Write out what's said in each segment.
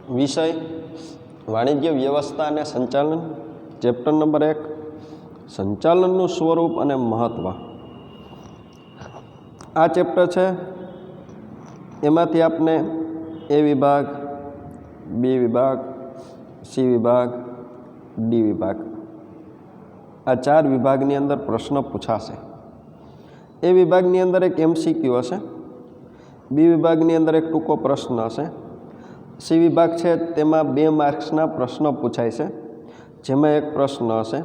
વિષય વાણિજ્ય વ્યવસ્થા અને સંચાલન, ચેપ્ટર નંબર 1 સંચાલનનું સ્વરૂપ અને મહત્ત્વ. આ ચેપ્ટર છે, એમાંથી આપને એ વિભાગ, બી વિભાગ, સી વિભાગ, ડી વિભાગ, આ 4 વિભાગની અંદર પ્રશ્ન પૂછાશે. એ વિભાગની અંદર એક MCQ હશે, બી વિભાગની અંદર એક ટૂંકો પ્રશ્ન હશે, સી વિભાગ છે તેમાં 2 માર્ક્સના પ્રશ્નો પૂછાય છે જેમાં એક પ્રશ્ન હશે,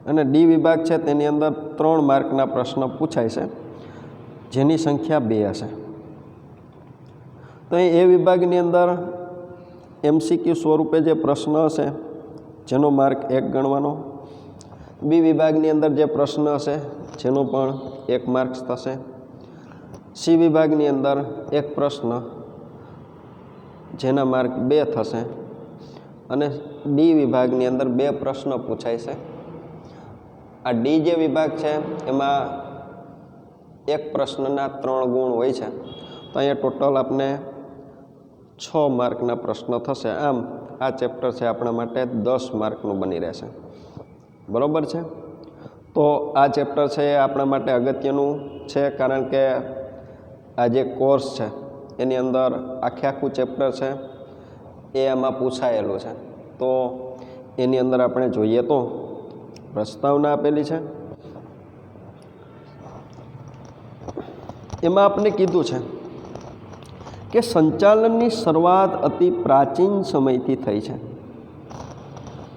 અને ડી વિભાગ છે તેની અંદર 3 માર્કના પ્રશ્ન પૂછાય છે જેની સંખ્યા 2 હશે. તો અહીં એ વિભાગની અંદર MCQ સ્વરૂપે જે પ્રશ્ન હશે જેનો માર્ક 1 ગણવાનો, બી વિભાગની અંદર જે પ્રશ્ન હશે જેનો પણ 1 માર્ક્સ થશે, સી વિભાગની અંદર એક પ્રશ્ન જેના માર્ક 2 થશે, અને ડી વિભાગની અંદર 2 પ્રશ્ન પૂછાય છે. આ ડી જે વિભાગ છે એમાં એક પ્રશ્નના 3 ગુણ હોય છે, તો અહીંયા ટોટલ આપને 6 માર્કના પ્રશ્ન થશે. આમ આ ચેપ્ટર છે આપણા માટે 10 માર્કનું બની રહેશે. બરાબર છે? તો આ ચેપ્ટર છે એ આપણા માટે અગત્યનું છે, કારણ કે આ જે કોર્સ છે એની અંદર આખું ચેપ્ટર છે એ આમાં પૂછાયેલું છે. તો એની અંદર આપણે જોઈએ તો પ્રસ્તાવના આપેલી છે, એમાં આપણે કીધું છે કે સંચાલનની શરૂઆત અતિ પ્રાચીન સમયથી થઈ છે.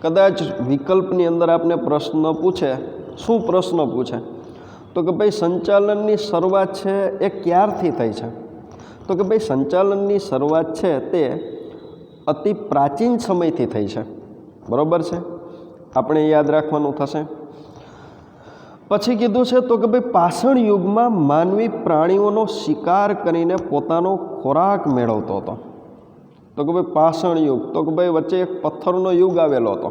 કદાચ વિકલ્પની અંદર આપણે પ્રશ્ન પૂછે, શું પ્રશ્ન પૂછે? તો કે ભાઈ સંચાલનની શરૂઆત છે એ ક્યારથી થઈ છે? તો કે ભાઈ સંચાલનની શરૂઆત છે તે અતિ પ્રાચીન સમયથી થઈ છે. બરાબર છે? આપણે યાદ રાખવાનું થશે. પછી કીધું છે તો કે ભાઈ પાષાણ યુગમાં માનવી પ્રાણીઓનો શિકાર કરીને પોતાનો ખોરાક મેળવતો હતો. તો કે ભાઈ પાષાણ યુગ, તો કે ભાઈ વચ્ચે એક પથ્થરનો યુગ આવેલો હતો,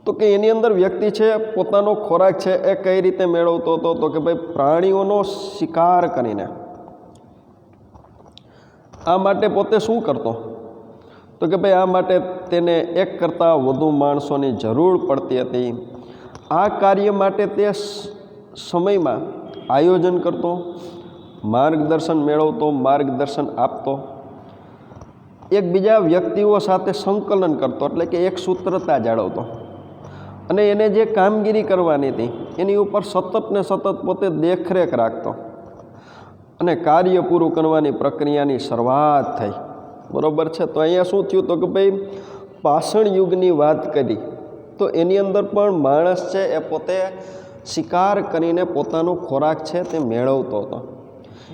તો કે એની અંદર વ્યક્તિ છે પોતાનો ખોરાક છે એ કઈ રીતે મેળવતો હતો? તો કે ભાઈ પ્રાણીઓનો શિકાર કરીને. આ માટે પોતે શું કરતો? તો કે ભાઈ આ માટે તેને 1 કરતાં વધુ માણસોની જરૂર પડતી હતી. આ કાર્ય માટે તે સમયમાં આયોજન કરતો, માર્ગદર્શન મેળવતો, માર્ગદર્શન આપતો, એકબીજા વ્યક્તિઓ સાથે સંકલન કરતો, એટલે કે એક સૂત્રતા જાળવતો, અને એને જે કામગીરી કરવાની હતી એની ઉપર સતત ને સતત પોતે દેખરેખ રાખતો, અને કાર્ય પૂરું કરવાની પ્રક્રિયાની શરૂઆત થઈ. બરાબર છે? તો અહીંયા શું થયું? તો કે ભાઈ પાષાણ યુગની વાત કરી તો એની અંદર પણ માણસ છે એ પોતે શિકાર કરીને પોતાનો ખોરાક છે તે મેળવતો હતો.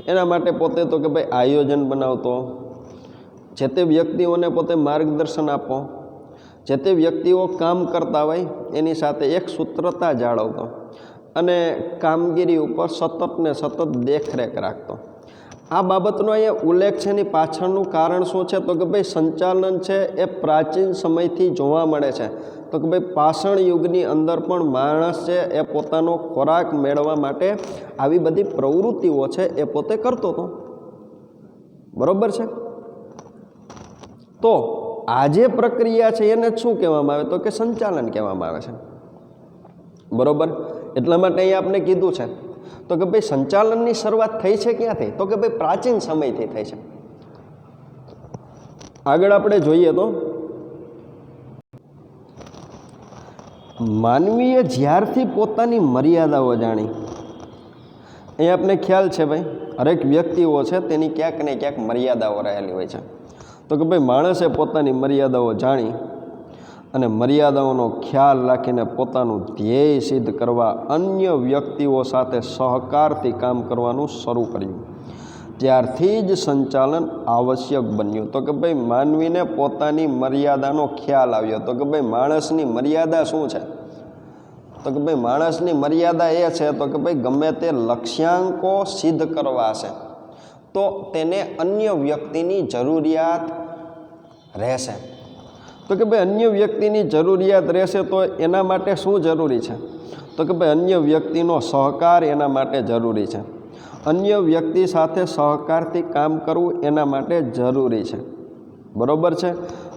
એના માટે પોતે તો કે ભાઈ આયોજન બનાવતો, જે તે વ્યક્તિઓને પોતે માર્ગદર્શન આપો, જે તે વ્યક્તિઓ કામ કરતા હોય એની સાથે એક સૂત્રતા જાળવતો, અને કામગીરી ઉપર સતત ને સતત દેખરેખ રાખતો. આ બાબતનો અહીંયા ઉલ્લેખ છે. એની પાછળનું કારણ શું છે? તો કે ભાઈ સંચાલન છે એ પ્રાચીન સમયથી જોવા મળે છે. તો કે ભાઈ પાષાણ યુગની અંદર પણ માણસ છે એ પોતાનો ખોરાક મેળવવા માટે આવી બધી પ્રવૃત્તિઓ છે એ પોતે કરતો હતો. બરાબર છે? તો આ જે પ્રક્રિયા છે એને શું કહેવામાં આવે? તો કે સંચાલન કહેવામાં આવે છે. બરાબર? એટલા માટે અહીંયા આપણે કીધું છે તો કે ભાઈ સંચાલનની શરૂઆત થઈ છે ક્યાંથી? તો કે ભાઈ પ્રાચીન સમયથી થઈ છે. આગળ આપણે જોઈએ તો માનવીએ જ્યારથી પોતાની મર્યાદાઓ જાણી, અહીં આપણે ખ્યાલ છે ભાઈ હરેક વ્યક્તિઓ છે તેની ક્યાંક ને ક્યાંક મર્યાદાઓ રહેલી હોય છે. તો કે ભાઈ માણસે પોતાની મર્યાદાઓ જાણી અને મર્યાદાઓનો ખ્યાલ રાખીને પોતાનું ધ્યેય સિદ્ધ કરવા અન્ય વ્યક્તિઓ સાથે સહકારથી કામ કરવાનું શરૂ કર્યું. ત્યારથી જ સંચાલન આવશ્યક બન્યું. તો કે ભાઈ માનવીને પોતાની મર્યાદાનો ખ્યાલ આવ્યો. તો કે ભાઈ માણસની મર્યાદા શું છે? તો કે ભાઈ માણસની મર્યાદા એ છે તો કે ભાઈ ગમે તે લક્ષ્યાંકો સિદ્ધ કરવા છે તો તેને અન્ય વ્યક્તિની જરૂરિયાત રહેશે. તો કે ભાઈ અન્ય વ્યક્તિની જરૂરિયાત રહેશે તો એના માટે શું જરૂરી છે? તો કે ભાઈ અન્ય વ્યક્તિનો સહકાર એના માટે જરૂરી છે. અન્ય વ્યક્તિ સાથે સહકારથી કામ કરવું એના માટે જરૂરી છે. બરોબર છે?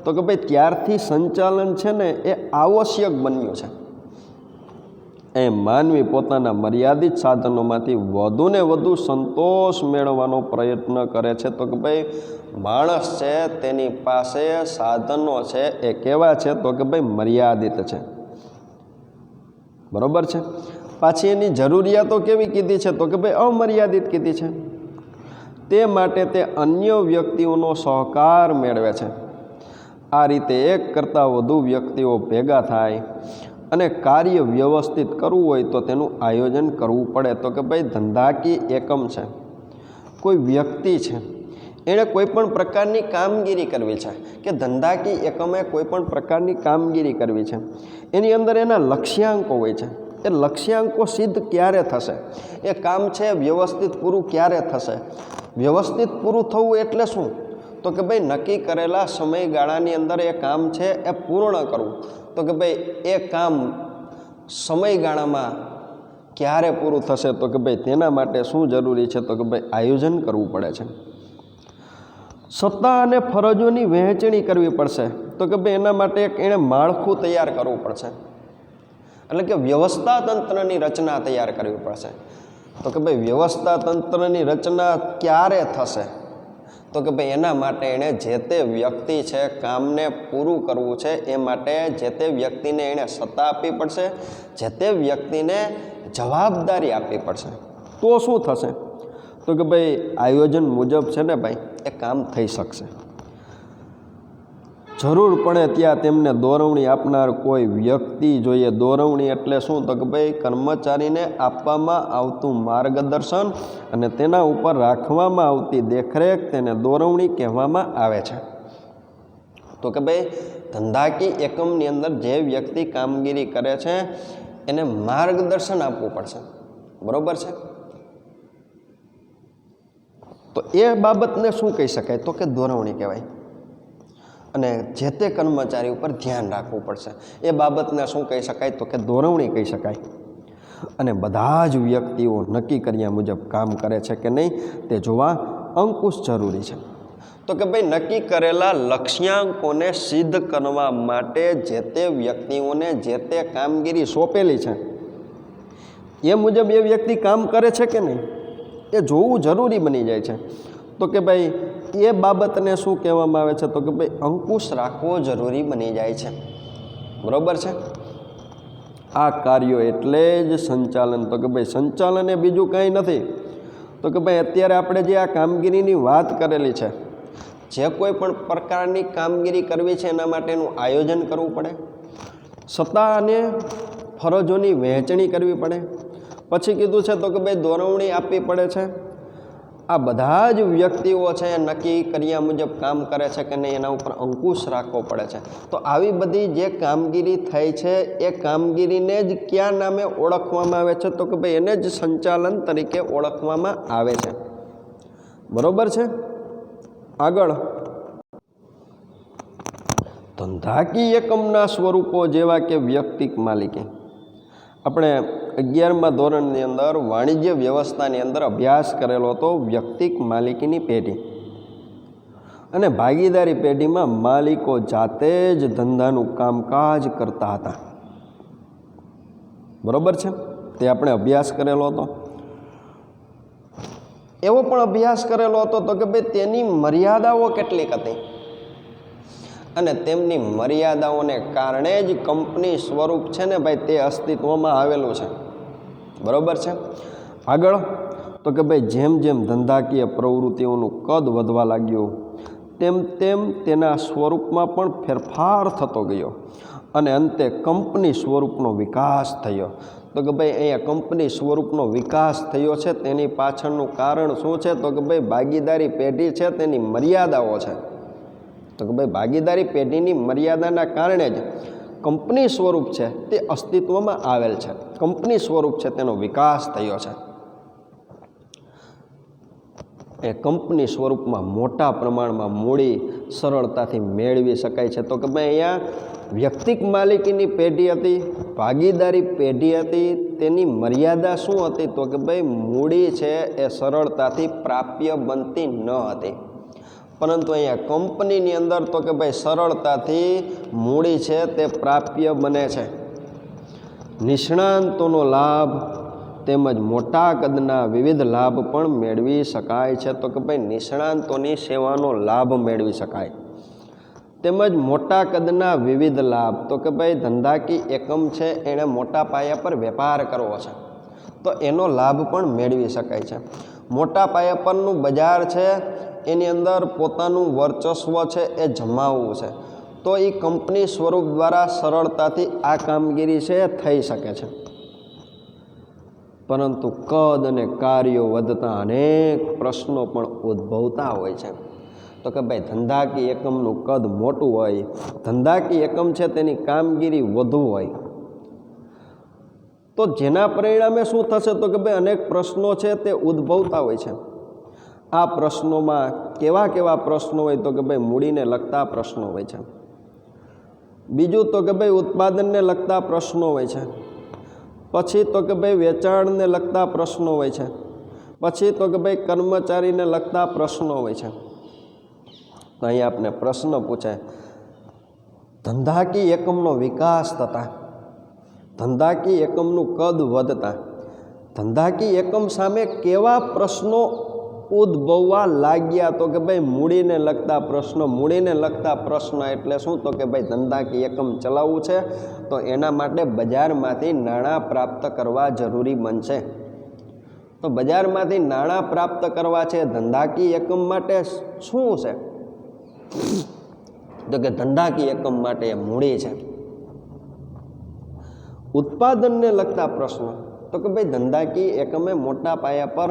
તો કે ભાઈ ત્યારથી સંચાલન છે ને એ આવશ્યક બન્યું છે. એ માનવી પોતાના મર્યાદિત સાધનોમાંથી વધુને વધુ સંતોષ મેળવવાનો પ્રયત્ન કરે છે. તો કે ભાઈ માણસ છે તેની પાસે સાધનો છે એ કેવા છે? તો કે ભાઈ મર્યાદિત છે. બરોબર છે? પાછી એની જરૂરિયાતો કેવી કીધી છે? તો કે ભાઈ અમર્યાદિત કીધી છે. તે માટે તે અન્ય વ્યક્તિઓનો સહકાર મેળવે છે. આ રીતે એક કરતાં વધુ વ્યક્તિઓ ભેગા થાય અને કાર્ય વ્યવસ્થિત કરવું હોય તો તેનું આયોજન કરવું પડે. તો કે ભાઈ ધંધાકીય એકમ છે, કોઈ વ્યક્તિ છે, એણે કોઈ પણ પ્રકારની કામગીરી કરવી છે કે ધંધાકીય એકમે કોઈ પણ પ્રકારની કામગીરી કરવી છે, એની અંદર એના લક્ષ્યાંકો હોય છે. એ લક્ષ્યાંકો સિદ્ધ ક્યારે થશે? એ કામ છે વ્યવસ્થિત પૂરું ક્યારે થશે? વ્યવસ્થિત પૂરું થવું એટલે શું? તો કે ભાઈ નક્કી કરેલા સમયગાળાની અંદર એ કામ છે એ પૂર્ણ કરવું. તો કે ભાઈ એ કામ સમયગાળામાં ક્યારે પૂરું થશે? તો કે ભાઈ તેના માટે શું જરૂરી છે? તો કે ભાઈ આયોજન કરવું પડે છે. સત્તા અને ફરજોની વહેંચણી કરવી પડશે. તો કે ભાઈ એના માટે એક એણે માળખું તૈયાર કરવું પડશે, એટલે કે વ્યવસ્થા તંત્રની રચના તૈયાર કરવી પડશે. તો કે ભાઈ વ્યવસ્થા તંત્રની રચના ક્યારે થશે? તો કે ભાઈ એના માટે એણે જે તે વ્યક્તિ છે કામને પૂરું કરવું છે એ માટે જે તે વ્યક્તિને એણે સત્તા આપવી પડશે, જે તે વ્યક્તિને જવાબદારી આપવી પડશે. તો શું થશે? તો કે ભાઈ આયોજન મુજબ છે ને ભાઈ એ કામ થઈ શકશે. જરૂર પડે ત્યાં તેમને દોરવણી આપનાર કોઈ વ્યક્તિ જોઈએ. દોરવણી એટલે શું? તો કે ભાઈ કર્મચારીને આપવામાં આવતું માર્ગદર્શન અને તેના ઉપર રાખવામાં આવતી દેખરેખ તેને દોરવણી કહેવામાં આવે છે. તો કે ભાઈ ધંધાકીય એકમની અંદર જે વ્યક્તિ કામગીરી કરે છે એને માર્ગદર્શન આપવું પડશે. બરોબર છે? તો એ બાબતને શું કહી શકાય? તો કે દોરવણી કહેવાય. અને જે તે કર્મચારી ઉપર ધ્યાન રાખવું પડશે. એ બાબતને શું કહી શકાય? તો કે દોરવણી કહી શકાય. અને બધા જ વ્યક્તિઓ નક્કી કર્યા મુજબ કામ કરે છે કે નહીં તે જોવા અંકુશ જરૂરી છે. તો કે ભાઈ નક્કી કરેલા લક્ષ્યાંકોને સિદ્ધ કરવા માટે જે તે વ્યક્તિઓને જે તે કામગીરી સોંપેલી છે એ મુજબ એ વ્યક્તિ કામ કરે છે કે નહીં એ જોવું જરૂરી બની જાય છે. તો કે ભાઈ એ બાબતને શું કહેવામાં આવે છે? તો કે ભાઈ અંકુશ રાખવો જરૂરી બની જાય છે. બરોબર છે? આ કાર્યો એટલે જ સંચાલન. તો કે ભાઈ સંચાલન એ બીજું કંઈ નથી. તો કે ભાઈ અત્યારે આપણે જે આ કામગીરીની વાત કરેલી છે, જે કોઈ પણ પ્રકારની કામગીરી કરવી છે એના માટેનું આયોજન કરવું પડે, સત્તા અને ફરજોની વહેંચણી કરવી પડે, પછી કીધું છે તો કે ભાઈ દોરવણી આપવી પડે છે. આ બધા જ વ્યક્તિઓ છે નક્કી કર્યા મુજબ કામ કરે છે કે નહીં એના ઉપર અંકુશ રાખવો પડે છે. તો આવી બધી જે કામગીરી થઈ છે એ કામગીરીને જ કયા નામે ઓળખવામાં આવે છે? તો કે ભાઈ એને જ સંચાલન તરીકે ઓળખવામાં આવે છે. બરોબર છે? આગળ ધંધાકીય એકમના સ્વરૂપો જેવા કે વ્યક્તિક માલિકી. આપણે 11મા ધોરણની અંદર વાણિજ્ય વ્યવસ્થાની અંદર અભ્યાસ કરેલો હતો વ્યક્તિક માલિકીની પેઢી. અને ભાગીદારી પેઢીમાં માલિકો જાતે જ ધંધાનું કામકાજ કરતા હતા. બરોબર છે? તે આપણે અભ્યાસ કરેલો હતો. એવો પણ અભ્યાસ કરેલો હતો તો કે ભાઈ તેની મર્યાદાઓ કેટલીક હતી અને તેમની મર્યાદાઓને કારણે જ કંપની સ્વરૂપ છે ને ભાઈ તે અસ્તિત્વમાં આવેલું છે. બરોબર છે? આગળ તો કે ભાઈ જેમ જેમ ધંધાકીય પ્રવૃત્તિઓનું કદ વધવા લાગ્યું તેમ તેમ તેના સ્વરૂપમાં પણ ફેરફાર થતો ગયો અને અંતે કંપની સ્વરૂપનો વિકાસ થયો. તો કે ભાઈ અહીંયા કંપની સ્વરૂપનો વિકાસ થયો છે તેની પાછળનું કારણ શું છે? તો કે ભાઈ ભાગીદારી પેઢી છે તેની મર્યાદાઓ છે. તો કે ભાઈ ભાગીદારી પેઢીની મર્યાદાના કારણે જ કંપની સ્વરૂપ છે તે અસ્તિત્વમાં આવેલ છે. કંપની સ્વરૂપ છે તેનો વિકાસ થયો છે. એ કંપની સ્વરૂપમાં મોટા પ્રમાણમાં મૂડી સરળતાથી મેળવી શકાય છે. તો કે ભાઈ અહીંયા વ્યક્તિક માલિકીની પેઢી હતી, ભાગીદારી પેઢી હતી, તેની મર્યાદા શું હતી? તો કે ભાઈ મૂડી છે એ સરળતાથી પ્રાપ્ય બનતી ન હતી. પરંતુ અહીંયા કંપનીની અંદર તો કે ભાઈ સરળતાથી મૂડી છે તે પ્રાપ્ય બને છે. નિષ્ણાંતોનો લાભ તેમજ મોટા કદના વિવિધ લાભ પણ મેળવી શકાય છે. તો કે ભાઈ નિષ્ણાંતોની સેવાનો લાભ મેળવી શકાય, તેમજ મોટા કદના વિવિધ લાભ. તો કે ભાઈ ધંધાકીય એકમ છે એણે મોટા પાયા પર વેપાર કરવો છે તો એનો લાભ પણ મેળવી શકાય છે. મોટા પાયા પરનું બજાર છે એની અંદર પોતાનું વર્ચસ્વ છે એ જમાવવું છે તો એ કંપની સ્વરૂપ દ્વારા સરળતાથી આ કામગીરી છે એ થઈ શકે છે. પરંતુ કદ અને કાર્યો વધતા અનેક પ્રશ્નો પણ ઉદ્ભવતા હોય છે. તો કે ભાઈ ધંધાકીય એકમનું કદ મોટું હોય, ધંધાકીય એકમ છે તેની કામગીરી વધુ હોય તો જેના પરિણામે શું થશે? તો કે ભાઈ અનેક પ્રશ્નો છે તે ઉદ્ભવતા હોય છે. આ પ્રશ્નોમાં કેવા કેવા પ્રશ્નો હોય? તો કે ભાઈ મૂડીને લગતા પ્રશ્નો હોય છે. બીજું તો કે ભાઈ ઉત્પાદનને લગતા પ્રશ્નો હોય છે. પછી તો કે ભાઈ વેચાણને લગતા પ્રશ્નો હોય છે. પછી તો કે ભાઈ કર્મચારીને લગતા પ્રશ્નો હોય છે. તો અહીં આપણે પ્રશ્ન પૂછે, ધંધાકીય એકમનો વિકાસ થતાં, ધંધાકીય એકમનું કદ વધતા ધંધાકીય એકમ સામે કેવા પ્રશ્નો ઉદ્ભવવા લાગ્યા? તો કે ભાઈ મૂડીને લગતા પ્રશ્નો. મૂડીને લગતા પ્રશ્ન એટલે શું? તો કે ભાઈ ધંધાકીય એકમ ચલાવવું છે તો એના માટે બજારમાંથી નાણાં પ્રાપ્ત કરવા જરૂરી બનશે. તો બજારમાંથી નાણાં પ્રાપ્ત કરવા છે ધંધાકીય એકમ માટે શું છે? તો કે ધંધાકીય એકમ માટે મૂડી છે. ઉત્પાદનને લગતા પ્રશ્નો. તો કે ભાઈ ધંધાકીય એકમે મોટા પાયા પર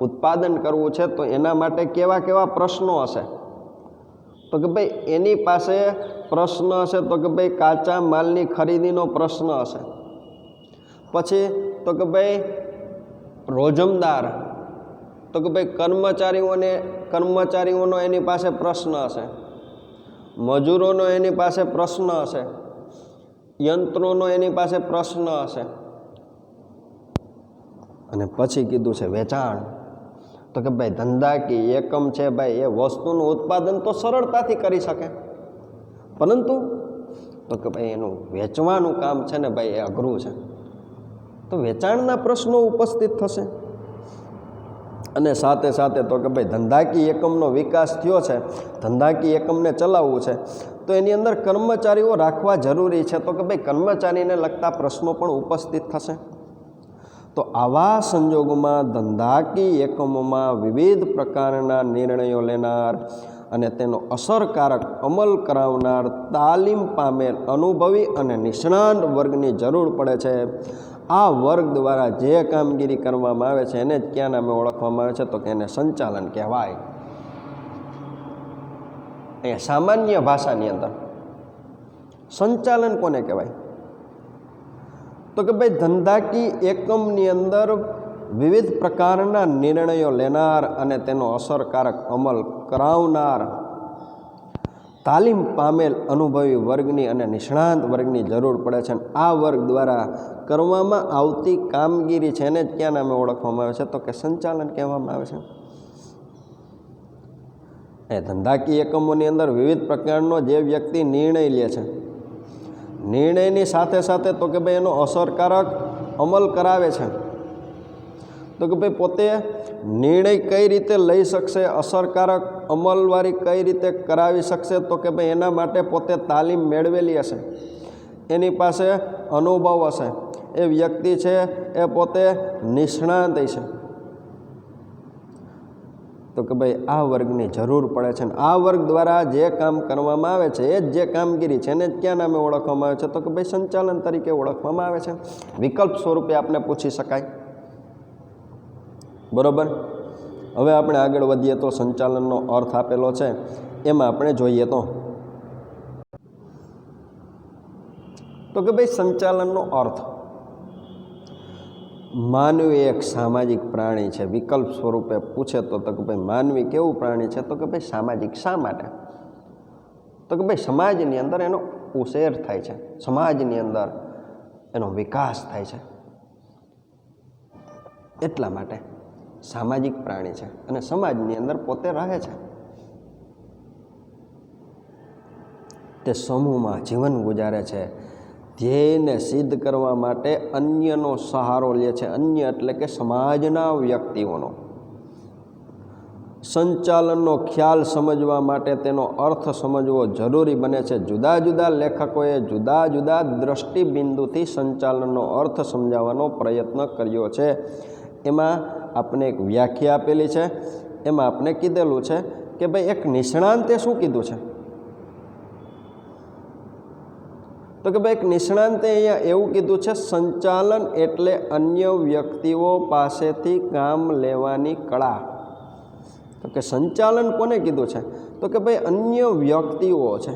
ઉત્પાદન કરવું છે તો એના માટે કેવા કેવા પ્રશ્નો હશે? તો કે ભાઈ એની પાસે પ્રશ્ન હશે તો કે ભાઈ કાચા માલની ખરીદીનો પ્રશ્ન હશે. પછી તો કે ભાઈ રોજમદાર, તો કે ભાઈ કર્મચારીઓનો એની પાસે પ્રશ્ન હશે. મજૂરોનો એની પાસે પ્રશ્ન હશે. યંત્રોનો એની પાસે પ્રશ્ન હશે. અને પછી કીધું છે વેચાણ. તો કે ભાઈ ધંધાકીય એકમ છે ભાઈ એ વસ્તુનું ઉત્પાદન તો સરળતાથી કરી શકે, પરંતુ તો કે ભાઈ એનું વેચવાનું કામ છે ને ભાઈ એ અઘરું છે. તો વેચાણના પ્રશ્નો ઉપસ્થિત થશે. અને સાથે સાથે તો કે ભાઈ ધંધાકીય એકમનો વિકાસ થયો છે, ધંધાકીય એકમને ચલાવવું છે તો એની અંદર કર્મચારીઓ રાખવા જરૂરી છે. તો કે ભાઈ કર્મચારીને લગતા પ્રશ્નો પણ ઉપસ્થિત થશે. તો આવા સંજોગોમાં ધંધાકીય એકમોમાં વિવિધ પ્રકારના નિર્ણયો લેનાર અને તેનો અસરકારક અમલ કરાવનાર તાલીમ પામેલ અનુભવી અને નિષ્ણાત વર્ગની જરૂર પડે છે. આ વર્ગ દ્વારા જે કામગીરી કરવામાં આવે છે એને જ કયા નામે ઓળખવામાં આવે છે? તો કે એને સંચાલન કહેવાય. અહીંયા સામાન્ય ભાષાની અંદર સંચાલન કોને કહેવાય? તો કે ભાઈ ધંધાકીય એકમની અંદર વિવિધ પ્રકારના નિર્ણયો લેનાર અને તેનો અસરકારક અમલ કરાવનાર તાલીમ પામેલ અનુભવી વર્ગની અને નિષ્ણાત વર્ગની જરૂર પડે છે. આ વર્ગ દ્વારા કરવામાં આવતી કામગીરી છે એને જ ક્યાં નામે ઓળખવામાં આવે છે? તો કે સંચાલન કહેવામાં આવે છે. એ ધંધાકીય એકમોની અંદર વિવિધ પ્રકારનો જે વ્યક્તિ નિર્ણય લે છે, નિર્ણયની સાથે સાથે તો કે ભાઈ એનો અસરકારક અમલ કરાવે છે. તો કે ભાઈ પોતે નિર્ણય કઈ રીતે લઈ શકશે, અસરકારક અમલવારી કઈ રીતે કરાવી શકશે? તો કે ભાઈ એના માટે પોતે તાલીમ મેળવેલી હશે, એની પાસે અનુભવ હશે, એ વ્યક્તિ છે એ પોતે નિષ્ણાત હશે. તો કે ભાઈ આ વર્ગની જરૂર પડે છે. આ વર્ગ દ્વારા જે કામ કરવામાં આવે છે એ જ જે કામગીરી છે એને જ ક્યાં નામે ઓળખવામાં આવે છે? તો કે ભાઈ સંચાલન તરીકે ઓળખવામાં આવે છે. વિકલ્પ સ્વરૂપે આપણે પૂછી શકાય. બરોબર. હવે આપણે આગળ વધીએ તો સંચાલનનો અર્થ આપેલો છે એમાં આપણે જોઈએ તો કે ભાઈ સંચાલનનો અર્થ, માનવી એક સામાજિક પ્રાણી છે. વિકલ્પ સ્વરૂપે પૂછે તો કે ભાઈ માનવી કેવું પ્રાણી છે? તો કે ભાઈ સામાજિક. શા માટે? તો કે ભાઈ સમાજની અંદર એનો ઉછેર થાય છે, સમાજની અંદર એનો વિકાસ થાય છે, એટલા માટે સામાજિક પ્રાણી છે અને સમાજની અંદર પોતે રહે છે. તે સમૂહમાં જીવન ગુજારે છે, ધ્યેયને સિદ્ધ કરવા માટે અન્યનો સહારો લે છે. અન્ય એટલે કે સમાજના વ્યક્તિઓનો. સંચાલનનો ખ્યાલ સમજવા માટે તેનો અર્થ સમજવો જરૂરી બને છે. જુદા જુદા લેખકોએ જુદા જુદા દ્રષ્ટિબિંદુથી સંચાલનનો અર્થ સમજાવવાનો પ્રયત્ન કર્યો છે. એમાં આપણે એક વ્યાખ્યા આપેલી છે. એમાં આપણે કીધેલું છે કે ભાઈ એક નિષ્ણાંતે શું કીધું છે, તો કે ભાઈ એક નિષ્ણાંતે અહીંયા એવું કીધું છે, સંચાલન એટલે અન્ય વ્યક્તિઓ પાસેથી કામ લેવાની કળા. તો કે સંચાલન કોને કીધું છે, તો કે ભાઈ અન્ય વ્યક્તિઓ છે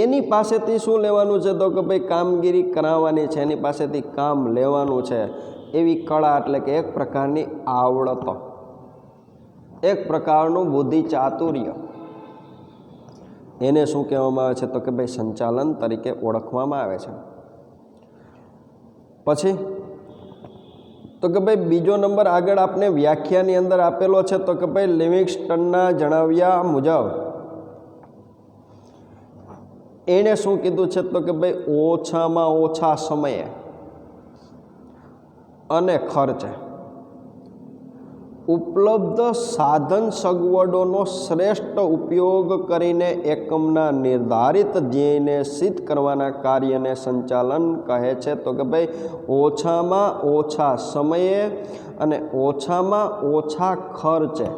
એની પાસેથી શું લેવાનું છે, તો કે ભાઈ કામગીરી કરાવવાની છે, એની પાસેથી કામ લેવાનું છે. એવી કળા એટલે કે એક પ્રકારની આવડત, એક પ્રકારનું બુદ્ધિ ચાતુર્ય, એને શું કહેવામાં આવે છે, તો કે ભાઈ સંચાલન તરીકે ઓળખવામાં આવે છે. પછી તો કે ભાઈ બીજો નંબર આગળ આપણે વ્યાખ્યાની અંદર આપેલો છે, તો કે ભાઈ લિવિંગસ્ટનના જણાવ્યા મુજબ એણે શું કીધું છે, તો કે ભાઈ ઓછામાં ઓછા સમયે અને ખર્ચે ઉપલબ્ધ સાધન સગવડોનો શ્રેષ્ઠ ઉપયોગ કરીને એકમના નિર્ધારિત ધ્યેયને સિદ્ધ કરવાના કાર્યને સંચાલન કહે છે. તો કે ભાઈ ઓછામાં ઓછા સમયે અને ઓછામાં ઓછા ખર્ચે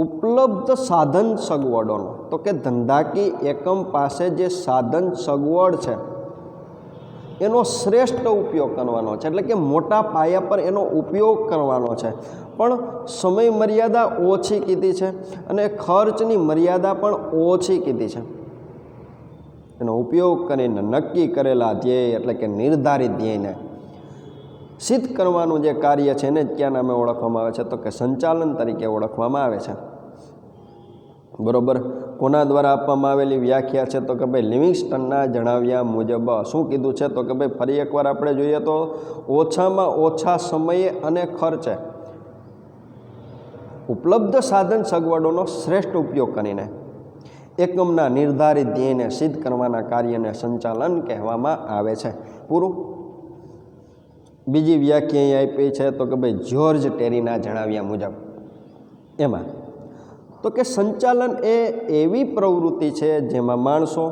ઉપલબ્ધ સાધન સગવડોનો, તો કે ધંધાકી એકમ પાસે જે સાધન સગવડ છે એનો શ્રેષ્ઠ ઉપયોગ કરવાનો છે, એટલે કે મોટા પાયા પર એનો ઉપયોગ કરવાનો છે, પણ સમય મર્યાદા ઓછી કીધી છે અને ખર્ચની મર્યાદા પણ ઓછી કીધી છે. એનો ઉપયોગ કરીને નક્કી કરેલા ધ્યેય એટલે કે નિર્ધારિત ધ્યેયને સિદ્ધ કરવાનું જે કાર્ય છે એને જ ક્યાં નામે ઓળખવામાં આવે છે, તો કે સંચાલન તરીકે ઓળખવામાં આવે છે. બરોબર. કોના દ્વારા આપવામાં આવેલી વ્યાખ્યા છે, તો કે ભાઈ લિવિંગસ્ટનના જણાવ્યા મુજબ. શું કીધું છે, તો કે ભાઈ ફરી એકવાર આપણે જોઈએ તો ઓછામાં ઓછા સમયે અને ખર્ચે ઉપલબ્ધ સાધન સગવડોનો શ્રેષ્ઠ ઉપયોગ કરીને એકમના નિર્ધારિત ધ્યેયને સિદ્ધ કરવાના કાર્યને સંચાલન કહેવામાં આવે છે. પૂરું. બીજી વ્યાખ્યા અહીં આપી છે, તો કે ભાઈ જ્યોર્જ ટેરીના જણાવ્યા મુજબ એમાં તો કે સંચાલન એ એવી પ્રવૃત્તિ છે જેમાં માણસો,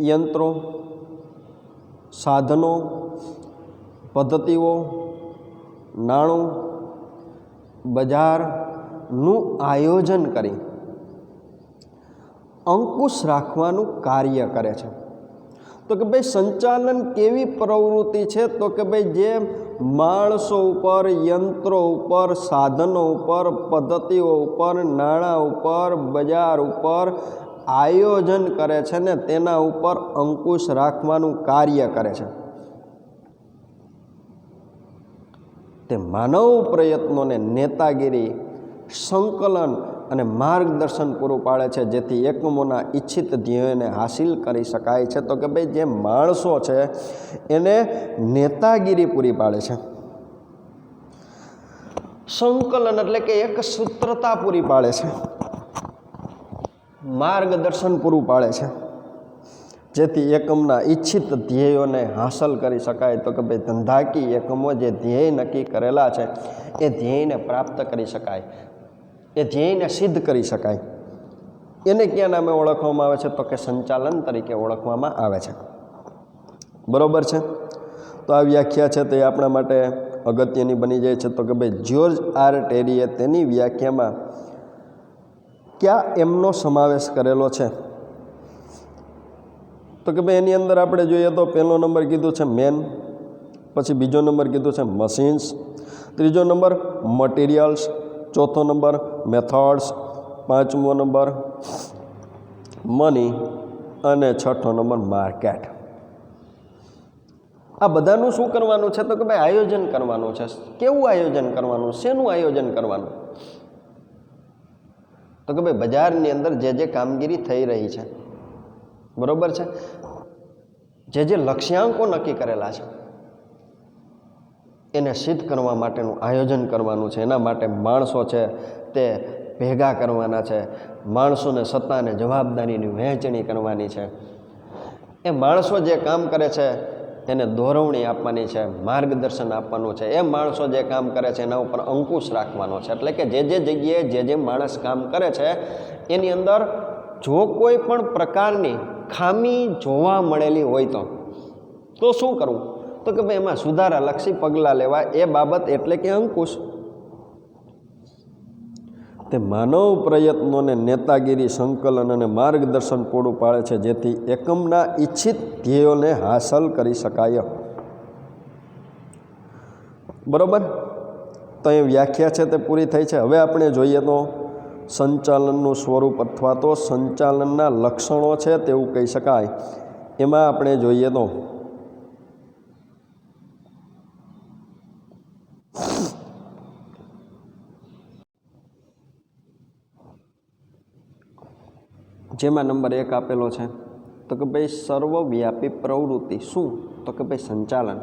યંત્રો, સાધનો, પદ્ધતિઓ, નાણું, બજારનું આયોજન કરી અંકુશ રાખવાનું કાર્ય કરે છે. તો કે ભાઈ સંચાલન કેવી પ્રવૃત્તિ છે, તો કે ભાઈ જે માણસો ઉપર, યંત્રો ઉપર, સાધનો ઉપર, પદ્ધતિઓ ઉપર, નાણાં ઉપર, બજાર ઉપર આયોજન કરે છે ને તેના ઉપર અંકુશ રાખવાનું કાર્ય કરે છે. તે માનવ પ્રયત્નોને નેતાગીરી, સંકલન અને માર્ગદર્શન પૂરું પાડે છે, જેથી એકમોના ઈચ્છિત ધ્યેયોને હાંસિલ કરી શકાય છે. તો કે ભાઈ જે માણસો છે એને નેતાગીરી પૂરી પાડે છે, સંકલન એટલે કે એક સૂત્રતા પૂરી પાડે છે, માર્ગદર્શન પૂરું પાડે છે, જેથી એકમના ઈચ્છિત ધ્યેયોને હાંસલ કરી શકાય. તો કે ભાઈ ધંધાકી એકમો જે ધ્યેય નક્કી કરેલા છે એ ધ્યેયને પ્રાપ્ત કરી શકાય, એ ધ્યેયને સિદ્ધ કરી શકાય. એને ક્યાં નામે ઓળખવામાં આવે છે, તો કે સંચાલન તરીકે ઓળખવામાં આવે છે. બરોબર છે. તો આ વ્યાખ્યા છે તે આપણા માટે અગત્યની બની જાય છે. તો કે ભાઈ જ્યોર્જ આર ટેરીએ તેની વ્યાખ્યામાં ક્યાં એમનો સમાવેશ કરેલો છે, તો કે ભાઈ એની અંદર આપણે જોઈએ તો પહેલો નંબર કીધું છે મેન, પછી બીજો નંબર કીધું છે મશીન્સ, ત્રીજો નંબર મટીરિયલ્સ, ચોથો નંબર મેથડ્સ, પાંચમો નંબર મની અને છઠ્ઠો નંબર માર્કેટ. આ બધાનું શું કરવાનું છે, તો કે ભાઈ આયોજન કરવાનું છે. કેવું આયોજન કરવાનું, શેનું આયોજન કરવાનું, તો કે ભાઈ બજારની અંદર જે જે કામગીરી થઈ રહી છે, બરોબર છે, જે જે લક્ષ્યાંકો નક્કી કરેલા છે એને સિદ્ધ કરવા માટેનું આયોજન કરવાનું છે. એના માટે માણસો છે તે ભેગા કરવાના છે, માણસોને સત્તા અને જવાબદારીની વહેંચણી કરવાની છે, એ માણસો જે કામ કરે છે એને દોરવણી આપવાની છે, માર્ગદર્શન આપવાનું છે, એ માણસો જે કામ કરે છે એના ઉપર અંકુશ રાખવાનો છે. એટલે કે જે જગ્યાએ જે માણસ કામ કરે છે એની અંદર જો કોઈ પણ પ્રકારની ખામી જોવા મળેલી હોય તો શું કરવું? તો કે ભાઈ એમાં સુધારાલક્ષી પગલાં લેવા, એ બાબત એટલે કે અંકુશ. તે માનવ પ્રયત્નોને નેતાગીરી, સંકલન અને માર્ગદર્શન પૂરું પાડે છે, જેથી એકમના ઈચ્છિત ધ્યેયોને હાંસલ કરી શકાય. બરોબર? તો એ વ્યાખ્યા છે તે પૂરી થઈ છે. હવે આપણે જોઈએ તો સંચાલનનું સ્વરૂપ અથવા તો સંચાલનના લક્ષણો છે તેવું કહી શકાય. એમાં આપણે જોઈએ તો જેમાં નંબર 1 આપેલો છે તો કે ભાઈ સર્વવ્યાપી પ્રવૃત્તિ. શું? તો કે ભાઈ સંચાલન.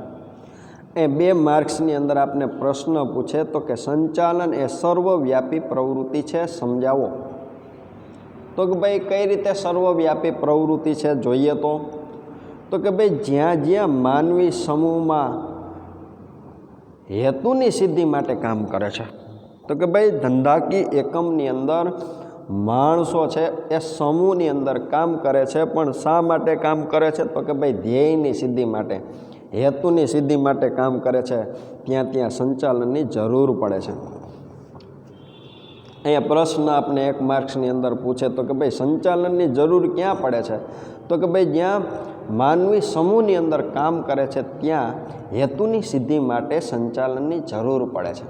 એ 2 માર્ક્સની અંદર આપને પ્રશ્ન પૂછે તો કે સંચાલન એ સર્વવ્યાપી પ્રવૃત્તિ છે, સમજાવો. તો કે ભાઈ કઈ રીતે સર્વવ્યાપી પ્રવૃત્તિ છે જોઈએ તો કે ભાઈ જ્યાં માનવી સમૂહમાં હેતુની સિદ્ધિ માટે કામ કરે છે. તો કે ભાઈ ધંધાકીય એકમની અંદર માણસો છે એ સમૂહની અંદર કામ કરે છે, પણ શા માટે કામ કરે છે? તો કે ભાઈ ધ્યેયની સિદ્ધિ માટે, હેતુની સિદ્ધિ માટે કામ કરે છે. ત્યાં સંચાલનની જરૂર પડે છે. અહીંયા પ્રશ્ન આપણે 1 માર્ક્સની અંદર પૂછે તો કે ભાઈ સંચાલનની જરૂર ક્યાં પડે છે? તો કે ભાઈ જ્યાં માનવી સમૂહની અંદર કામ કરે છે ત્યાં હેતુની સિદ્ધિ માટે સંચાલનની જરૂર પડે છે.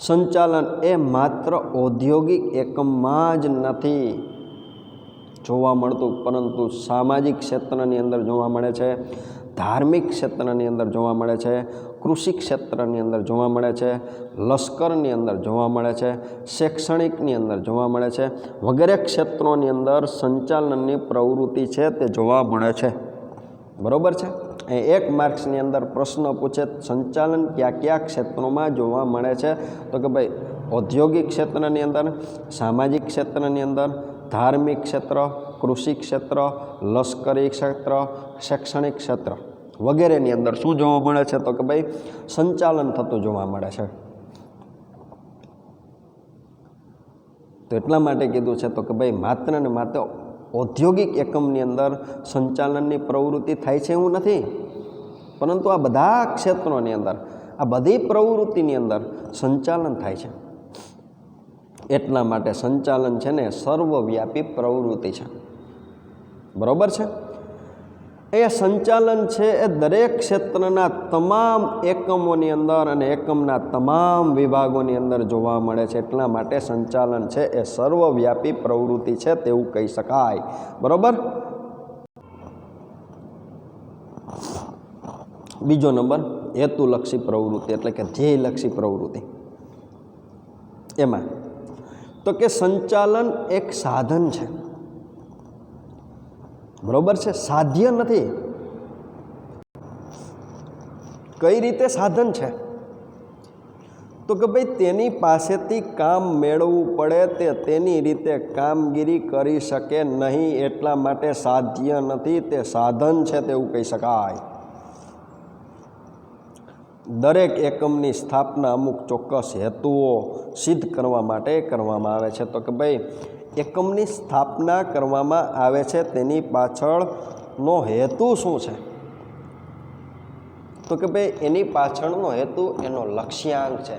સંચાલન એ માત્ર ઔદ્યોગિક એકમમાં જ નથી જોવા મળતું, પરંતુ સામાજિક ક્ષેત્રની અંદર જોવા મળે છે, ધાર્મિક ક્ષેત્રની અંદર જોવા મળે છે, કૃષિ ક્ષેત્રની અંદર જોવા મળે છે, લશ્કરની અંદર જોવા મળે છે, શૈક્ષણિકની અંદર જોવા મળે છે, વગેરે ક્ષેત્રોની અંદર સંચાલનની પ્રવૃત્તિ છે તે જોવા મળે છે. બરોબર છે? એ 1 માર્ક્સની અંદર પ્રશ્ન પૂછે સંચાલન કયા ક્ષેત્રોમાં જોવા મળે છે? તો કે ભાઈ ઔદ્યોગિક ક્ષેત્રની અંદર, સામાજિક ક્ષેત્રની અંદર, ધાર્મિક ક્ષેત્ર, કૃષિ ક્ષેત્ર, લશ્કરી ક્ષેત્ર, શૈક્ષણિક ક્ષેત્ર વગેરેની અંદર શું જોવા મળે છે? તો કે ભાઈ સંચાલન થતું જોવા મળે છે. તો એટલા માટે કીધું છે તો કે ભાઈ માત્ર ને માત્ર ઔદ્યોગિક એકમની અંદર સંચાલનની પ્રવૃત્તિ થાય છે એવું નથી, પરંતુ આ બધા ક્ષેત્રોની અંદર, આ બધી પ્રવૃત્તિની અંદર સંચાલન થાય છે. એટલા માટે સંચાલન છે ને સર્વવ્યાપી પ્રવૃત્તિ છે. બરોબર છે? એ સંચાલન છે એ દરેક ક્ષેત્રના તમામ એકમોની અંદર અને એકમના તમામ વિભાગોની અંદર જોવા મળે છે. એટલા માટે સંચાલન છે એ સર્વવ્યાપી પ્રવૃત્તિ છે તેવું કહી શકાય. બરોબર? બીજો નંબર હેતુલક્ષી પ્રવૃત્તિ એટલે કે ધ્યેયલક્ષી પ્રવૃત્તિ. એમાં તો કે સંચાલન એક સાધન છે. બરોબર છે? સાધ્ય નથી. કઈ રીતે સાધન છે? તો કે ભાઈ તેની પાસેથી કામ મેળવવું પડે તે તેની રીતે કામગીરી કરી શકે નહીં, એટલા માટે સાધ્ય નથી, તે સાધન છે તેવું કહી શકાય. દરેક એકમની સ્થાપના અમુક ચોક્કસ હેતુઓ સિદ્ધ કરવા માટે કરવામાં આવે છે. તો કે ભાઈ એકમની સ્થાપના કરવામાં આવે છે તેની પાછળનો હેતુ શું છે? તો કે ભાઈ એની પાછળનો હેતુ એનો લક્ષ્યાંક છે,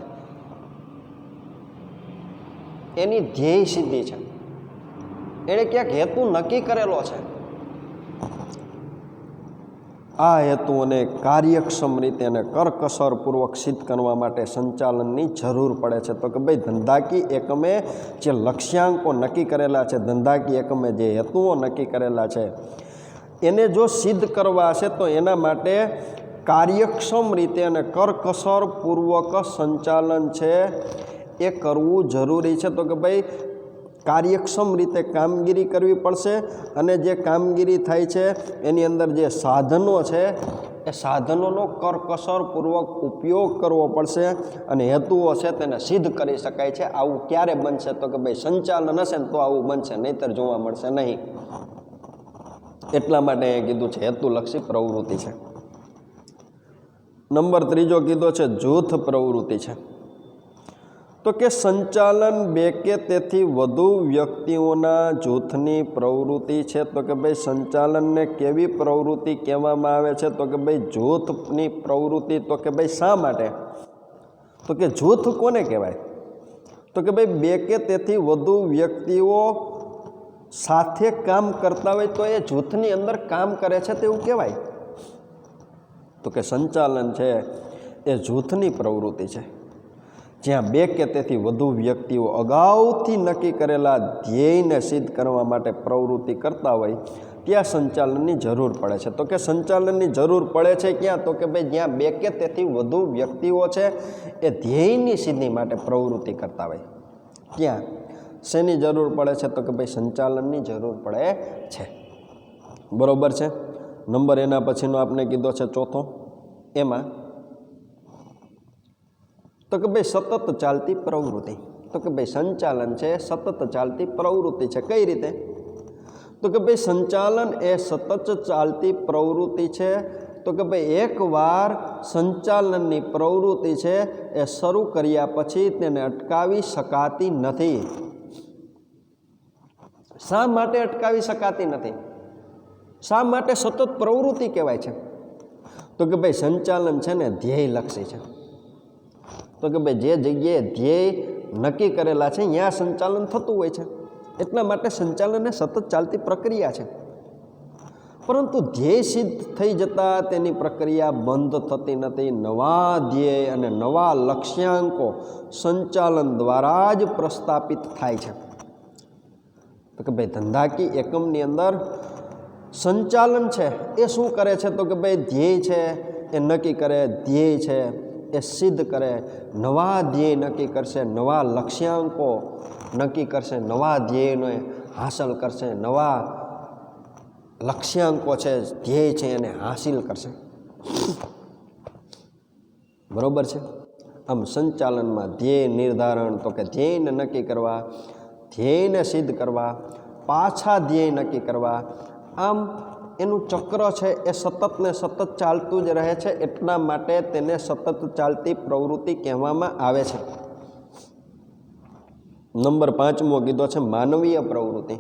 એની ધ્યેય સિદ્ધિ છે. એણે ક્યાંક હેતુ નક્કી કરેલો છે. આ હેતુઓને કાર્યક્ષમ રીતે અને કરકસરપૂર્વક સિદ્ધ કરવા માટે સંચાલનની જરૂર પડે છે. તો કે ભાઈ ધંધાકીય એકમે જે લક્ષ્યાંકો નક્કી કરેલા છે, ધંધાકીય એકમે જે હેતુઓ નક્કી કરેલા છે, એને જો સિદ્ધ કરવા હશે તો એના માટે કાર્યક્ષમ રીતે અને કરકસરપૂર્વક સંચાલન છે એ કરવું જરૂરી છે. તો કે ભાઈ કાર્યક્ષમ રીતે કામગીરી કરવી પડશે, અને જે કામગીરી થાય છે એની અંદર જે સાધનો છે એ સાધનોનો કરકસરપૂર્વક ઉપયોગ કરવો પડશે અને હેતુઓ છે તેને સિદ્ધ કરી શકાય છે. આવું ક્યારે બનશે તો કે ભાઈ સંચાલન હશે ને તો આવું બનશે, નહીંતર જોવા મળશે નહીં. એટલા માટે એ કીધું છે હેતુલક્ષી પ્રવૃત્તિ છે. નંબર 3 કીધો છે જૂથ પ્રવૃત્તિ છે. તો કે સંચાલન 2 કે તેથી વધુ વ્યક્તિઓના જૂથની પ્રવૃત્તિ છે. તો કે ભાઈ સંચાલનને કેવી પ્રવૃત્તિ કહેવામાં આવે છે તો કે ભાઈ જૂથની પ્રવૃત્તિ. તો કે ભાઈ શા માટે? તો કે જૂથ કોને કહેવાય? તો કે ભાઈ 2 કે તેથી વધુ વ્યક્તિઓ સાથે કામ કરતા હોય તો એ જૂથની અંદર કામ કરે છે તેવું કહેવાય. તો કે સંચાલન છે એ જૂથની પ્રવૃત્તિ છે, જ્યાં 2 કે તેથી વધુ વ્યક્તિઓ અગાઉથી નક્કી કરેલા ધ્યેયને સિદ્ધ કરવા માટે પ્રવૃત્તિ કરતા હોય ત્યાં સંચાલનની જરૂર પડે છે. તો કે સંચાલનની જરૂર પડે છે ક્યાં? તો કે ભાઈ જ્યાં 2 કે તેથી વધુ વ્યક્તિઓ છે એ ધ્યેયની સિદ્ધિ માટે પ્રવૃત્તિ કરતા હોય ત્યાં શેની જરૂર પડે છે? તો કે ભાઈ સંચાલનની જરૂર પડે છે. બરોબર છે. નંબર એના પછીનો આપણે કીધો છે ચોથો, એમાં તો કે ભાઈ સતત ચાલતી પ્રવૃત્તિ. તો કે ભાઈ સંચાલન છે સતત ચાલતી પ્રવૃત્તિ છે. કઈ રીતે? તો કે ભાઈ સંચાલન એ સતત ચાલતી પ્રવૃત્તિ છે. તો કે ભાઈ એકવાર સંચાલનની પ્રવૃત્તિ છે એ શરૂ કર્યા પછી તેને અટકાવી શકાતી નથી. શા માટે અટકાવી શકાતી નથી? શા માટે સતત પ્રવૃત્તિ કહેવાય છે? તો કે ભાઈ સંચાલન છે ને ધ્યેયલક્ષી છે. તો કે ભાઈ જે જગ્યાએ ધ્યેય નક્કી કરેલા છે ત્યાં સંચાલન થતું હોય છે, એટલા માટે સંચાલન એ સતત ચાલતી પ્રક્રિયા છે. પરંતુ ધ્યેય સિદ્ધ થઈ જતાં તેની પ્રક્રિયા બંધ થતી નથી. નવા ધ્યેય અને નવા લક્ષ્યાંકો સંચાલન દ્વારા જ પ્રસ્થાપિત થાય છે. તો કે ભાઈ ધંધાકીય એકમની અંદર સંચાલન છે એ શું કરે છે? તો કે ભાઈ ધ્યેય છે એ નક્કી કરે, ધ્યેય છે એ સિદ્ધ કરે, નવા ધ્યેય નક્કી કરશે, નવા લક્ષ્યાંકો નક્કી કરશે, નવા ધ્યેયને હાંસલ કરશે, નવા લક્ષ્યાંકો છે ધ્યેય છે એને હાંસિલ કરશે. બરોબર છે. આમ સંચાલનમાં ધ્યેય નિર્ધારણ, તો કે ધ્યેયને નક્કી કરવા, ધ્યેયને સિદ્ધ કરવા, પાછા ધ્યેય નક્કી કરવા, આમ એનું ચક્ર છે એ સતત ને સતત ચાલતું જ રહે છે. એટલા માટે તેને સતત ચાલતી પ્રવૃત્તિ કહેવામાં આવે છે. નંબર 5 કીધો છે માનવીય પ્રવૃત્તિ.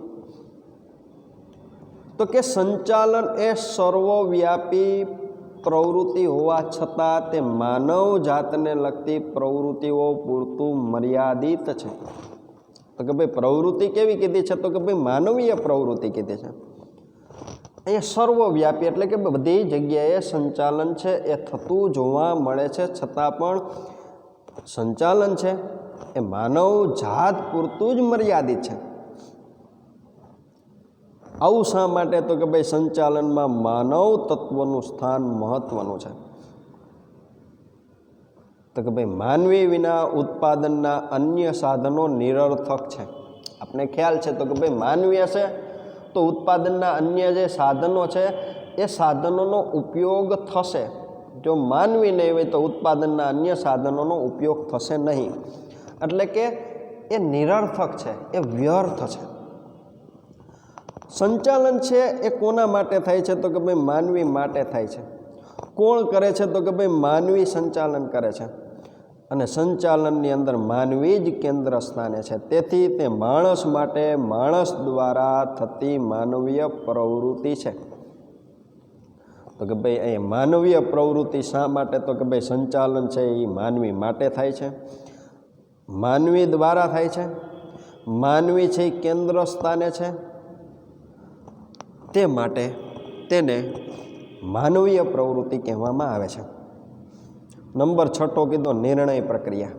તો કે સંચાલન એ સર્વવ્યાપી પ્રવૃત્તિ હોવા છતાં તે માનવ જાતને લગતી પ્રવૃત્તિઓ પૂરતું મર્યાદિત છે. તો કે ભાઈ પ્રવૃત્તિ કેવી કીધી છે? તો કે ભાઈ માનવીય પ્રવૃત્તિ કીધી છે. અહીંયા સર્વવ્યાપી એટલે કે બધી જગ્યાએ સંચાલન છે એ થતું જોવા મળે છે, છતાં પણ સંચાલન છે એ માનવ જાત પૂરતું જ મર્યાદિત છે. આવું શા માટે? તો કે ભાઈ સંચાલનમાં માનવ તત્વનું સ્થાન મહત્વનું છે. તો કે ભાઈ માનવી વિના ઉત્પાદનના અન્ય સાધનો નિરર્થક છે. આપણે ખ્યાલ છે તો કે ભાઈ માનવી હશે તો ઉત્પાદનના અન્ય જે સાધનો છે એ સાધનોનો ઉપયોગ થશે. જો માનવી નહીં હોય તો ઉત્પાદનના અન્ય સાધનોનો ઉપયોગ થશે નહીં. એટલે કે એ નિરર્થક છે, એ વ્યર્થ છે. સંચાલન છે એ કોના માટે થાય છે? તો કે ભાઈ માનવી માટે થાય છે. કોણ કરે છે? તો કે ભાઈ માનવી સંચાલન કરે છે. અને સંચાલનની અંદર માનવી જ કેન્દ્ર સ્થાને છે. તેથી તે માણસ માટે માણસ દ્વારા થતી માનવીય પ્રવૃત્તિ છે. તો કે ભાઈ અહીં માનવીય પ્રવૃત્તિ શા માટે? તો કે ભાઈ સંચાલન છે એ માનવી માટે થાય છે, માનવી દ્વારા થાય છે, માનવી છે એ કેન્દ્ર સ્થાને છે, તે માટે તેને માનવીય પ્રવૃત્તિ કહેવામાં આવે છે. નંબર 6 કીધો નિર્ણય પ્રક્રિયા.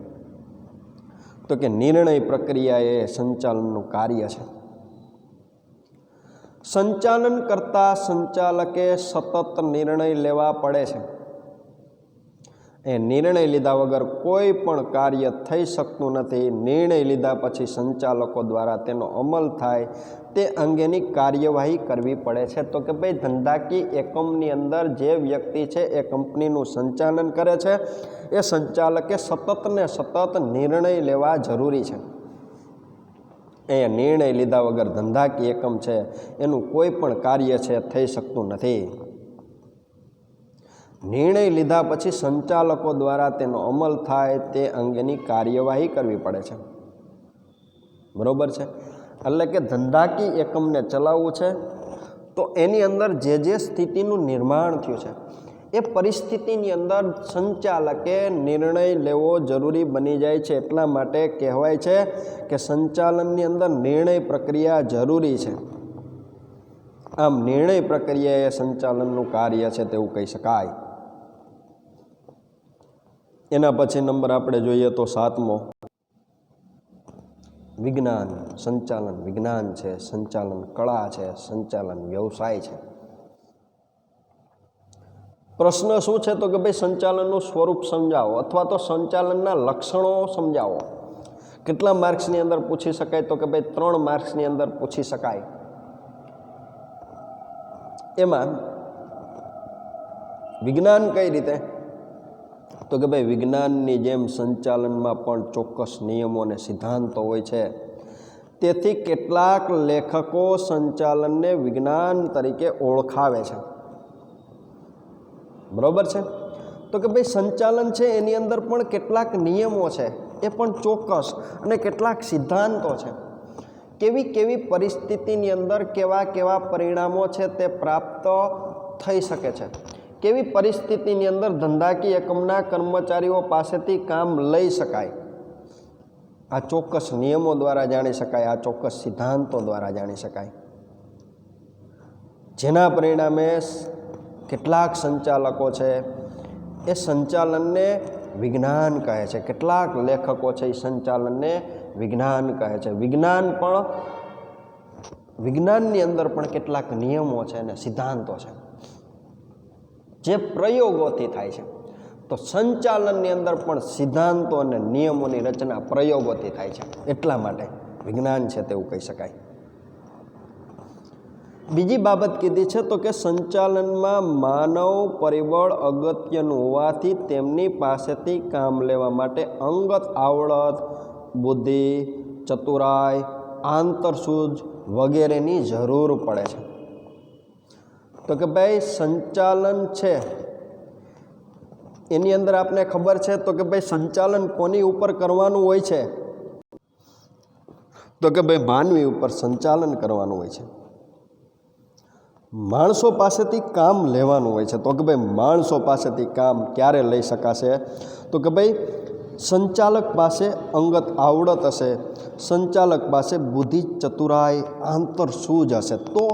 તો કે નિર્ણય પ્રક્રિયા એ સંચાલનનું કાર્ય છે. સંચાલન કરતા સંચાલકે સતત નિર્ણય લેવા પડે છે. એ નિર્ણય લીધા વગર કોઈ પણ કાર્ય થઈ શકતું નથી. નિર્ણય લીધા પછી સંચાલકો દ્વારા તેનો અમલ થાય તે અંગેની કાર્યવાહી કરવી પડે છે. તો કે ભાઈ ધંધાકીય એકમની અંદર જે વ્યક્તિ છે એ કંપનીનું સંચાલન કરે છે એ સંચાલકે સતત ને સતત નિર્ણય લેવા જરૂરી છે. એ નિર્ણય લીધા વગર ધંધાકીય એકમ છે એનું કોઈ પણ કાર્ય છે થઈ શકતું નથી. નિર્ણય લીધા પછી સંચાલકો દ્વારા તેનો અમલ થાય તે અંગેની કાર્યવાહી કરવી પડે છે. બરોબર છે. એટલે કે ધંધાકીય એકમને ચલાવવું છે તો એની અંદર જે સ્થિતિનું નિર્માણ થયું છે એ પરિસ્થિતિની અંદર સંચાલકે નિર્ણય લેવો જરૂરી બની જાય છે. એટલા માટે કહેવાય છે કે સંચાલનની અંદર નિર્ણય પ્રક્રિયા જરૂરી છે. આમ નિર્ણય પ્રક્રિયા એ સંચાલનનું કાર્ય છે તેવું કહી શકાય. એના પછી નંબર આપણે જોઈએ તો 7મો, વિજ્ઞાન. સંચાલન વિજ્ઞાન છે, સંચાલન કળા છે, સંચાલન વ્યવસાય છે. પ્રશ્ન શું છે તો કે ભાઈ સંચાલનનું સ્વરૂપ સમજાવો અથવા તો સંચાલનના લક્ષણો સમજાવો. કેટલા માર્ક્સની અંદર પૂછી શકાય તો કે ભાઈ 3 માર્ક્સની અંદર પૂછી શકાય. એમાં વિજ્ઞાન કઈ રીતે તો કે ભાઈ વિજ્ઞાનની જેમ સંચાલનમાં પણ ચોક્કસ નિયમો અને સિદ્ધાંતો હોય છે. તેથી કેટલાક લેખકો સંચાલનને વિજ્ઞાન તરીકે ઓળખાવે છે. બરોબર છે. તો કે ભાઈ સંચાલન છે એની અંદર પણ કેટલાક નિયમો છે એ પણ ચોક્કસ અને કેટલાક સિદ્ધાંતો છે. કેવી કેવી પરિસ્થિતિની અંદર કેવા કેવા પરિણામો છે તે પ્રાપ્ત થઈ શકે છે. કેવી પરિસ્થિતિની અંદર ધંધાકીય એકમના કર્મચારીઓ પાસેથી કામ લઈ શકાય, આ ચોક્કસ નિયમો દ્વારા જાણી શકાય, આ ચોક્કસ સિદ્ધાંતો દ્વારા જાણી શકાય. જેના પરિણામે કેટલાક સંચાલકો છે એ સંચાલનને વિજ્ઞાન કહે છે. કેટલાક લેખકો છે એ સંચાલનને વિજ્ઞાન કહે છે. વિજ્ઞાનની અંદર પણ કેટલાક નિયમો છે અને સિદ્ધાંતો છે જે પ્રયોગોથી થાય છે. તો સંચાલનની અંદર પણ સિદ્ધાંતો અને નિયમોની રચના પ્રયોગોથી થાય છે. એટલા માટે વિજ્ઞાન છે તેવું કહી શકાય. બીજી બાબત કીધી છે તો કે સંચાલનમાં માનવ પરિબળ અગત્યનું હોવાથી તેમની પાસેથી કામ લેવા માટે અંગત આવડત, બુદ્ધિ, ચતુરાઈ, આંતરસૂઝ વગેરેની જરૂર પડે છે. તો કે ભાઈ સંચાલન છે એની અંદર આપને ખબર છે તો કે ભાઈ સંચાલન કોની ઉપર કરવાનું હોય છે તો કે ભાઈ માનવી ઉપર સંચાલન કરવાનું હોય છે. માણસો પાસેથી કામ લેવાનું હોય છે. તો કે ભાઈ માણસો પાસેથી કામ ક્યારે લઈ શકાશે તો કે ભાઈ સંચાલક પાસે અંગત આવડત હશે, સંચાલક પાસે બુદ્ધિ, ચતુરાઈ, આંતરસૂઝ હશે તો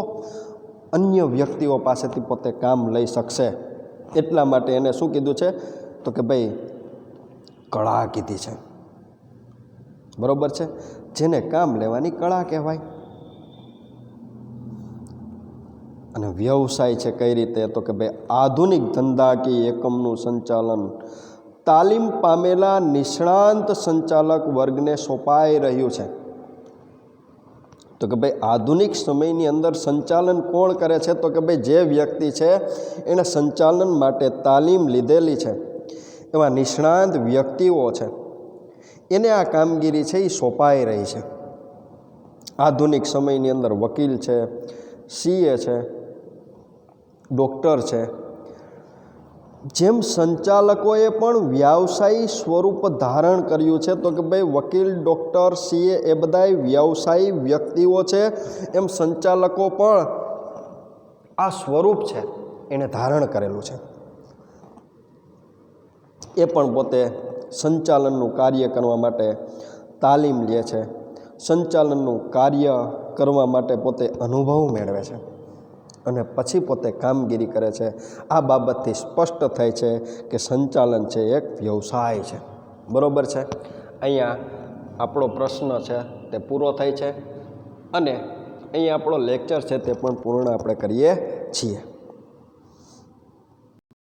અન્ય વ્યક્તિઓ પાસેથી પોતે કામ લઈ શકશે. એટલા માટે એને શું કીધું છે તો કે ભાઈ કળા કીધી છે. બરોબર છે. જેને કામ લેવાની કળા કહેવાય. અને વ્યવસાય છે કઈ રીતે તો કે ભાઈ આધુનિક ધંધાકીય એકમનું સંચાલન તાલીમ પામેલા નિષ્ણાંત સંચાલક વર્ગને સોંપાઈ રહ્યું છે. તો કે ભાઈ આધુનિક સમયની અંદર સંચાલન કોણ કરે છે તો કે ભાઈ જે વ્યક્તિ છે એણે સંચાલન માટે તાલીમ લીધેલી છે એવા નિષ્ણાંત વ્યક્તિઓ છે એને આ કામગીરી છે એ સોંપાઈ રહી છે. આધુનિક સમયની અંદર વકીલ છે, સીએ છે, ડૉક્ટર છે. જેમ સંચાલકોએ પણ વ્યવસાયી સ્વરૂપ ધારણ કર્યું છે તો કે ભાઈ વકીલ, ડૉક્ટર, સીએ એ બધાય વ્યવસાયી વ્યક્તિઓ છે, એમ સંચાલકો પણ આ સ્વરૂપ છે એને ધારણ કરેલું છે. એ પણ પોતે સંચાલનનું કાર્ય કરવા માટે તાલીમ લે છે, સંચાલનનું કાર્ય કરવા માટે પોતે અનુભવ મેળવે છે અને પછી પોતે કામગીરી કરે છે. આ બાબતથી સ્પષ્ટ થાય છે કે સંચાલન છે એક વ્યવસાય છે. બરોબર છે. અહીંયા આપણો પ્રશ્ન છે તે પૂરો થાય છે અને અહીંયા આપણો લેક્ચર છે તે પણ પૂર્ણ આપણે કરીએ છીએ.